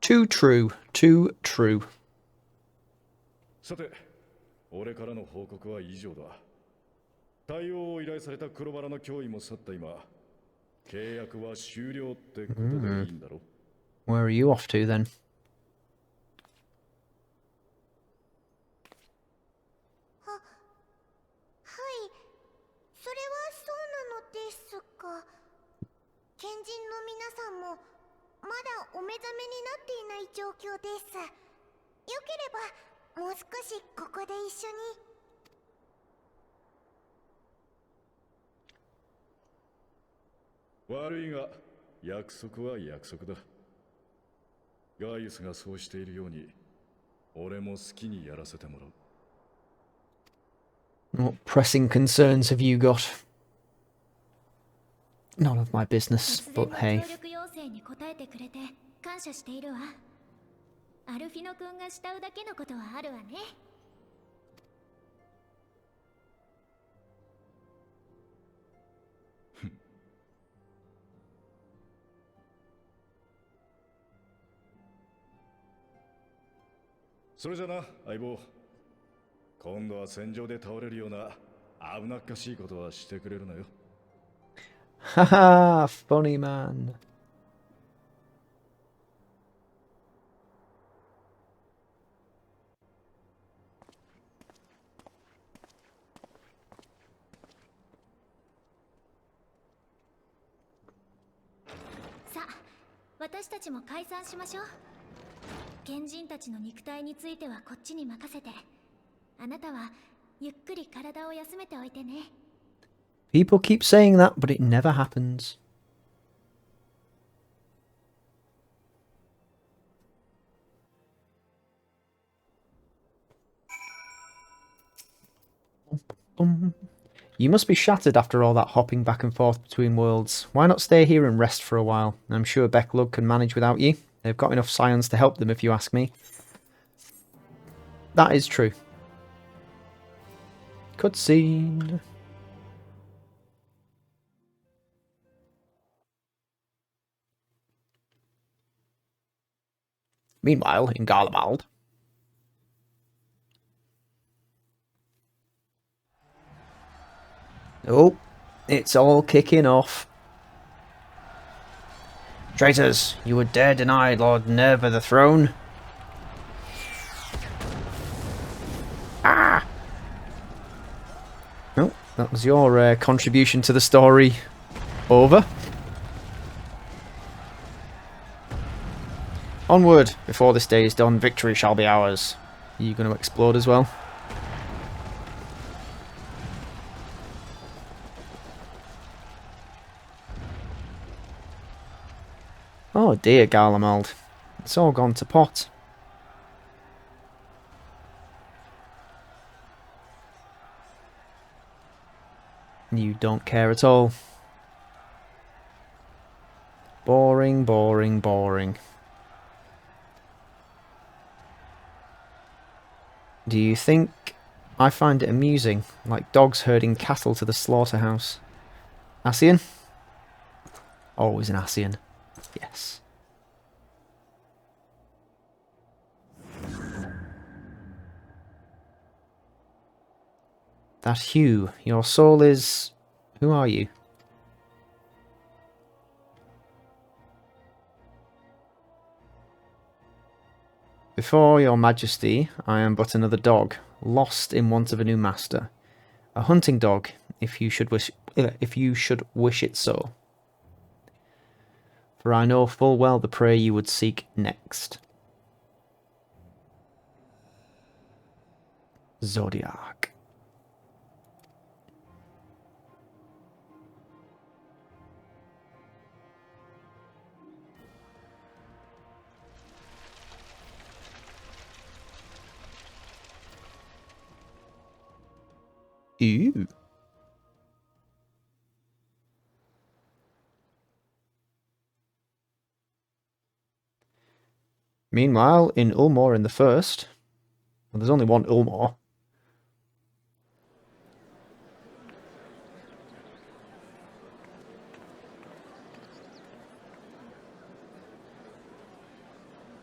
Too true. Too true.
さて、俺からの報告は以上だ。対応を依頼された黒バラの脅威も去った今、契約は終了ってことでいいんだろ。
Where are you off to then?
はい、それはそうなのですが、賢人の皆さんもまだお目覚めになっていない状況です。よければもう少しここで一緒に。
悪いが約束は約束だ。ガイウスがそうしているように俺も好きにやらせてもらう。
What pressing concerns have you got? None of my business,
突
but
然
hey.
の協力要請に応えてくれて感謝しているわ。アルフィノ君が慕うだけのことはあるわね。
それじゃな、相棒。今度は戦場で倒れるような危なっかしいことはしてくれるなよ。
Haha, funny man.
Sa, 私たちも解散しましょう。賢人たちの肉体についてはこっちに任せて、あなたはゆっくり体を休めておいてね。
People keep saying that, but it never happens. You must be shattered after all that hopping back and forth between worlds. Why not stay here and rest for a while? I'm sure Becklug can manage without you. They've got enough Scions to help them if you ask me. That is true. Cutscene. Meanwhile, in Garlemald. Oh, it's all kicking off. Traitors, you would dare deny Lord Nerva the throne? Ah! Oh, that was your contribution to the story. Over. Onward! Before this day is done, victory shall be ours. Are you going to explode as well? Oh dear, Garlemald. It's all gone to pot. You don't care at all. Boring, boring, boring. Do you think I find it amusing, like dogs herding cattle to the slaughterhouse? Ascian? Always an Ascian. Yes. That Hugh, your soul is... Who are you? Before your majesty, I am but another dog, lost in want of a new master. A hunting dog, if you should wish it so. For I know full well the prey you would seek next. Zodiac. Ew. Meanwhile, in Eulmore in the first, well, there's only one Eulmore.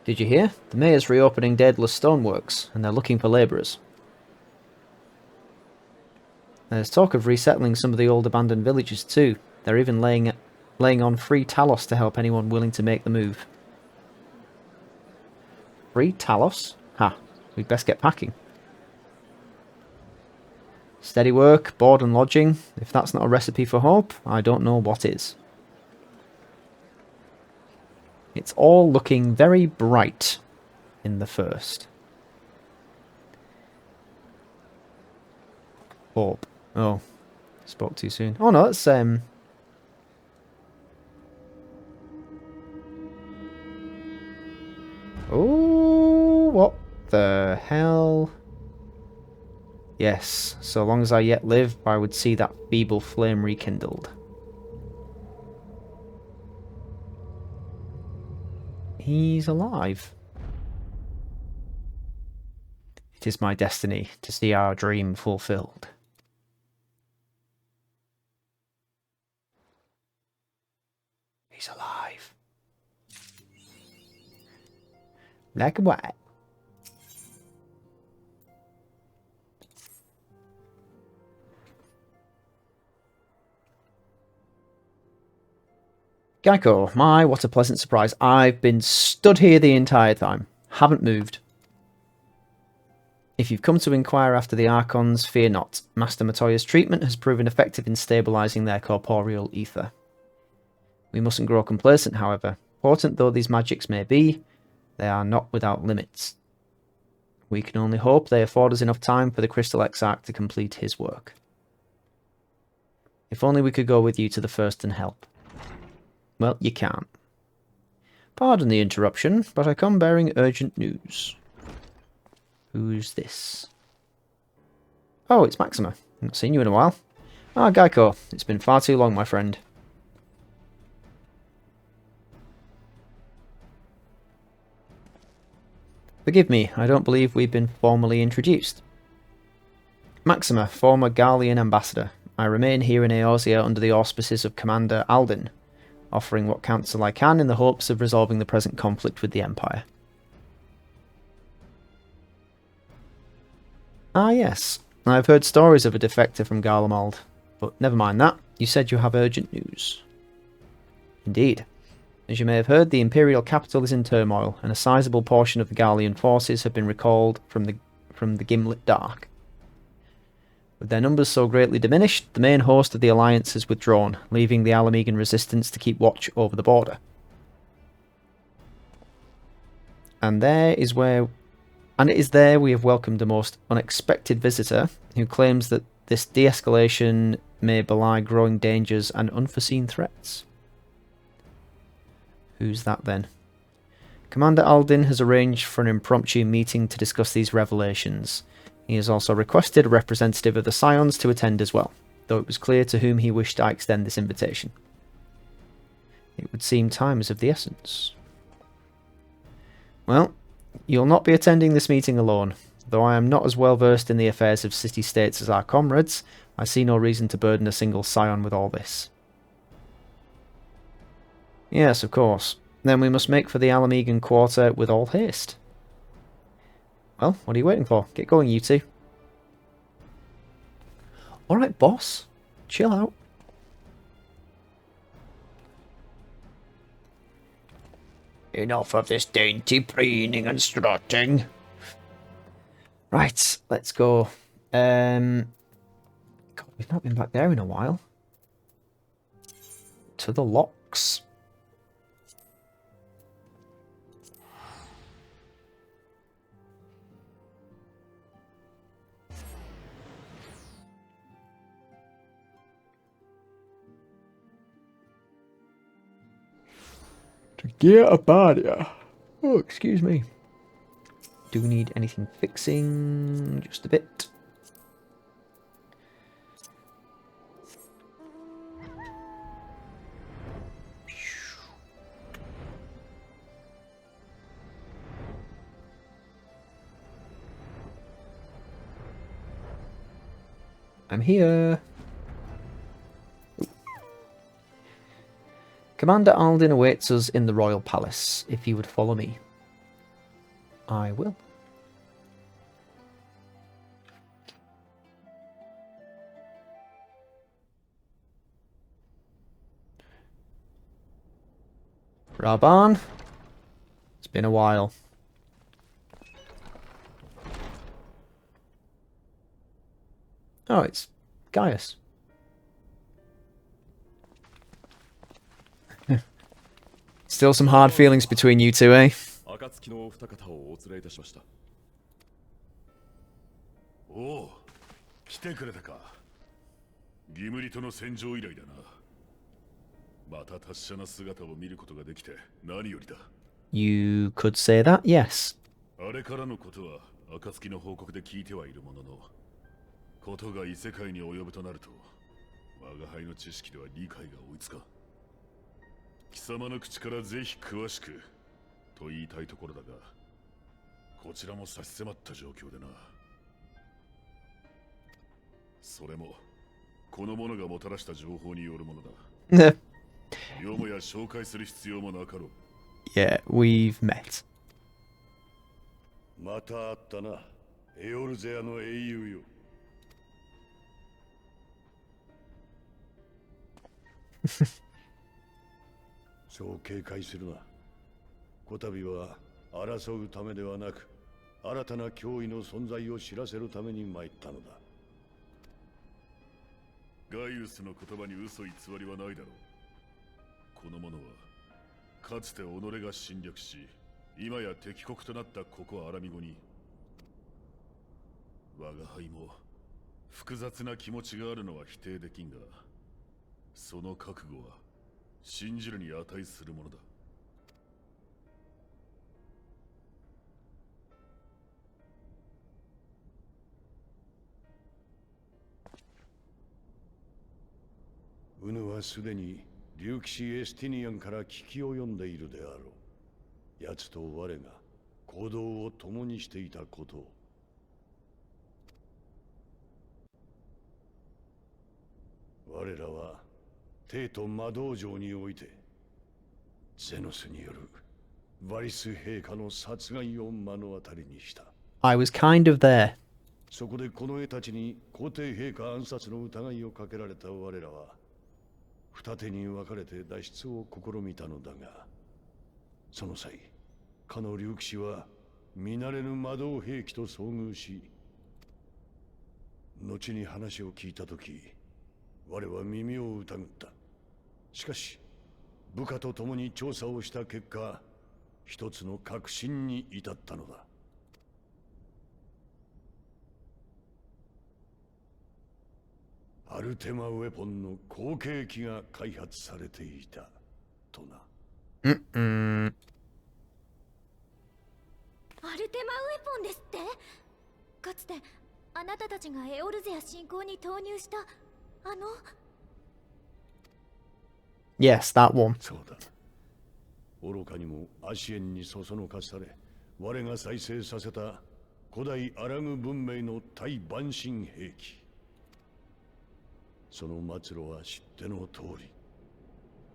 Did you hear? The mayor's reopening Daedalus Stoneworks, and they're looking for labourers. There's talk of resettling some of the old abandoned villages too. They're even laying on free Talos to help anyone willing to make the move. Free Talos? Ha, we'd best get packing. Steady work, board and lodging. If that's not a recipe for hope, I don't know what is. It's all looking very bright in the first. Hope. Oh, spoke too soon. Oh no, that's Oh, what the hell? Yes, so long as I yet live, I would see that feeble flame rekindled. He's alive. It is my destiny to see our dream fulfilled. He's alive. Black and white. Gaiko, my, what a pleasant surprise. I've been stood here the entire time. Haven't moved. If you've come to inquire after the Archons, fear not. Master Matoya's treatment has proven effective in stabilising their corporeal ether. We mustn't grow complacent, however. Potent though these magics may be, they are not without limits. We can only hope they afford us enough time for the Crystal Exarch to complete his work. If only we could go with you to the first and help. Well, you can't. Pardon the interruption, but I come bearing urgent news. Who's this? Oh, it's Maxima. Not seen you in a while. Ah, Gaiko. It's been far too long, my friend. Forgive me, I don't believe we've been formally introduced. Maxima, former Garlean ambassador. I remain here in Eorzea under the auspices of Commander Aldin, offering what counsel I can in the hopes of resolving the present conflict with the Empire. Ah yes, I've heard stories of a defector from Garlemald, but never mind that, you said you have urgent news. Indeed. As you may have heard, the Imperial capital is in turmoil, and a sizable portion of the Garlean forces have been recalled from the Gimlet Dark. With their numbers so greatly diminished, the main host of the Alliance has withdrawn, leaving the Alamegan resistance to keep watch over the border. And it is there we have welcomed a most unexpected visitor, who claims that this de-escalation may belie growing dangers and unforeseen threats. Who's that then? Commander Aldin has arranged for an impromptu meeting to discuss these revelations. He has also requested a representative of the Scions to attend as well, though it was clear to whom he wished I extend this invitation. It would seem time is of the essence. Well, you'll not be attending this meeting alone. Though I am not as well versed in the affairs of city-states as our comrades, I see no reason to burden a single Scion with all this. Yes, of course. Then we must make for the Alamegan quarter with all haste. Well, what are you waiting for? Get going, you two. Alright, boss. Chill out. Enough of this dainty preening and strutting. Right, let's go. God, we've not been back there in a while. To the locks. Get a barrier. Oh, excuse me. Do we need anything fixing? Just a bit. I'm here. Commander Aldin awaits us in the Royal Palace, if you would follow me. I will. Raban. It's been a while. Oh, it's Gaius. Still some hard feelings between you two, eh?
暁のお二方をお連れいたしました。おお、来てくれたか。ギムリとの戦場以来だな。また達者な姿を見ることができて何よりだ。
You could say that, yes.
あれからのことは暁の報告で聞いてはいるものの、ことが異世界に及ぶとなると、我が輩の知識では理解が追いつかん。貴様の口からぜひ詳しくと言いたいところだが、こちらも差し迫った状況でな。それもこの者がもたらした情報によるものだ。よもや紹介する必要もなかろう。
Yeah, we've met.
また会ったな、エオルゼアの英雄よ。そう警戒するな。こたびは争うためではなく、新たな脅威の存在を知らせるために参ったのだ。ガイウスの言葉に嘘偽りはないだろう。この者はかつて己が侵略し、今や敵国となったここアラミゴに、我が輩も複雑な気持ちがあるのは否定できんが、その覚悟は信じるに値するものだ。ウヌはすでに竜騎士エスティニアンから聞き及んでいるであろう。奴と我が行動を共にしていたことを。我らは帝都魔道場においてゼノスによるバリス陛下の殺害を目の当たりにした。
I was kind of there.
そこでこの絵たちに皇帝陛下暗殺の疑いをかけられた我らは二手に分かれて脱出を試みたのだが、その際かの竜騎士は見慣れぬ魔導兵器と遭遇し、後に話を聞いたとき我は耳を疑った。しかし部下と共に調査をした結果、一つの確信に至ったのだ。アルテマウェポンの後継機が開発されていたとな。
アルテマウェポンですって？かつてあなたたちがエオルゼア侵攻に投入したあの。
Yes, that one.
そうだ。愚かにもアシエンにそそのかされ、我が再生させた古代アラグ文明の対万神兵器。その末路は知っての通り、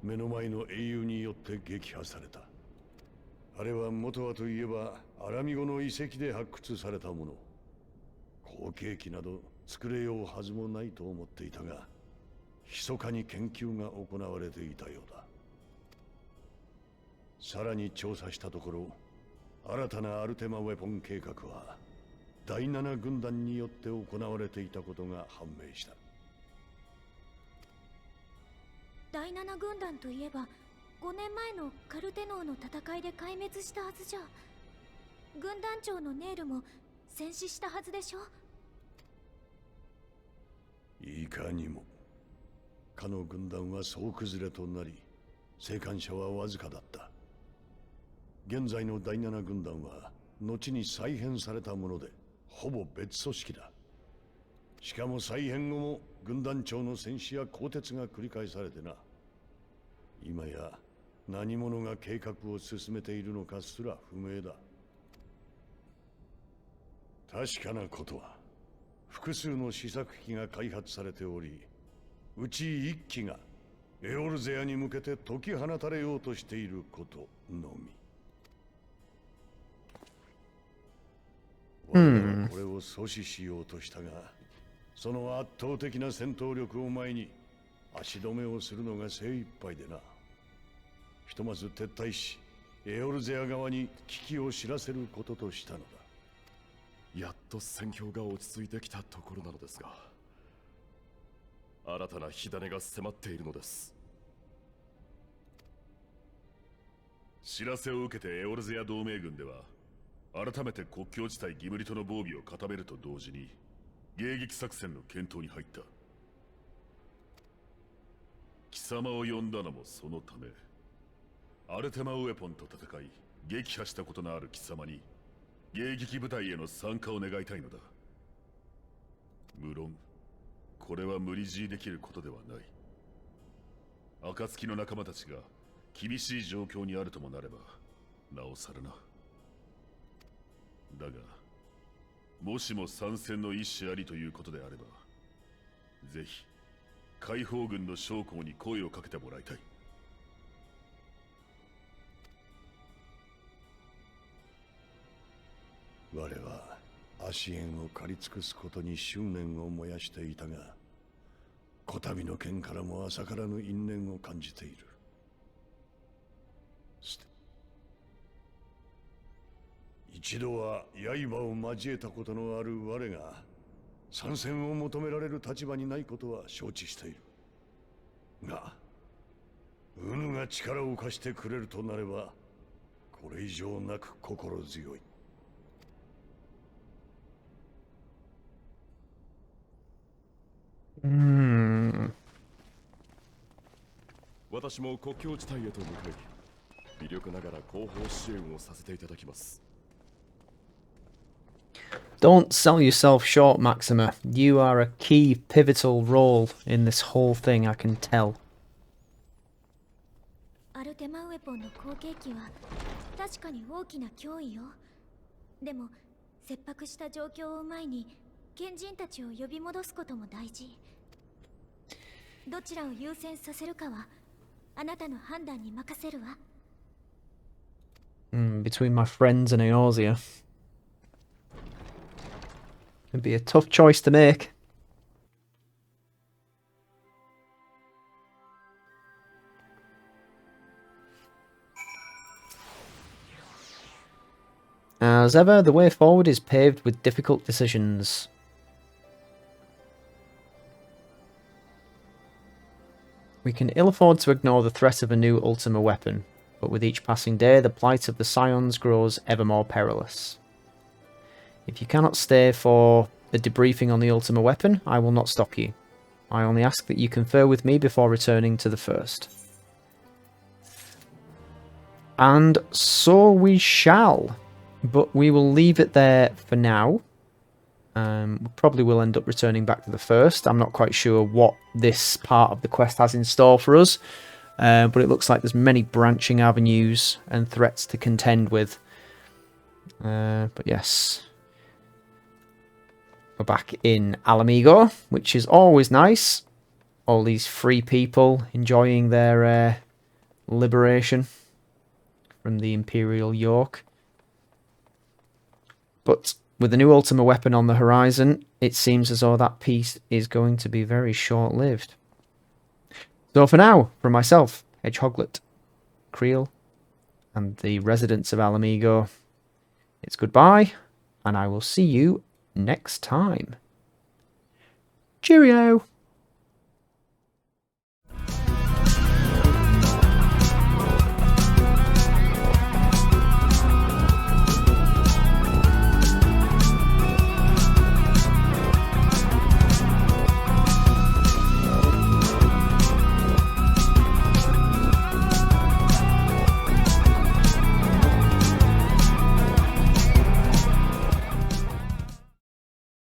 目の前の英雄によって撃破された。あれは元はといえばアラミゴの遺跡で発掘されたもの。後継機など作れようはずもないと思っていたが、密かに研究が行われていたようだ。さらに調査したところ、新たなアルテマウェポン計画は第7軍団によって行われていたことが判明した。
第7軍団といえば5年前のカルテノーの戦いで壊滅したはずじゃ。軍団長のネールも戦死したはずでしょ。
いかにもかの軍団は総崩れとなり、生還者はわずかだった。現在の第7軍団は後に再編されたもので、ほぼ別組織だ。しかも再編後も軍団長の戦死や更迭が繰り返されてな。今や何者が計画を進めているのかすら不明だ。確かなことは複数の試作機が開発されており、うち1機がエオルゼアに向けて解き放たれようとしていることのみ。我々はこれを阻止しようとしたが、その圧倒的な戦闘力を前に足止めをするのが精一杯でな。ひとまず撤退し、エオルゼア側に危機を知らせることとしたのだ。
やっと戦況が落ち着いてきたところなのですが、新たな火種が迫っているのです。知らせを受けてエオルゼア同盟軍では、改めて国境地帯ギムリトの防備を固めると同時に迎撃作戦の検討に入った。貴様を呼んだのもそのため。アルテマウェポンと戦い撃破したことのある貴様に迎撃部隊への参加を願いたいのだ。無論これは無理強いできることではない。暁の仲間たちが厳しい状況にあるともなればなおさらな。だがもしも参戦の意思ありということであれば、ぜひ解放軍の将校に声をかけてもらいたい。
我は足縁を借り尽くすことに執念を燃やしていたが、こたびの剣からも浅からぬ因縁を感じている。一度は刃を交えたことのある我が参戦を求められる立場にないことは承知しているが、ウヌが力を貸してくれるとなればこれ以上なく心強い。
私も国境地帯へと向かい、微力ながら後方支援をさせていただきます。
Don't sell yourself short, Maxima. You are a key pivotal role in this whole thing, I can tell.
アルテマウェポンの後継機は確かに大きな脅威よ。でも切迫した状況を前に賢人たちを呼び戻すことも大事。どちらを優先させるかはあなたの判断に任せるわ。
Between my friends and Eorzea. It'd be a tough choice to make. As ever, the way forward is paved with difficult decisions. We can ill afford to ignore the threat of a new Ultima weapon, but with each passing day the plight of the Scions grows ever more perilous. If you cannot stay for a debriefing on the Ultima weapon, I will not stop you. I only ask that you confer with me before returning to the first. And so we shall. But we will leave it there for now. We probably will end up returning back to the first. I'm not quite sure what this part of the quest has in store for us. But it looks like there's many branching avenues and threats to contend with. But yes. We're back in Alamigo, which is always nice. All these free people enjoying their liberation from the Imperial yoke. But with the new Ultima weapon on the horizon, it seems as though that peace is going to be very short-lived. So for now, from myself, Hedgehoglet, Creel, and the residents of Alamigo, it's goodbye, and I will see you next time. Cheerio!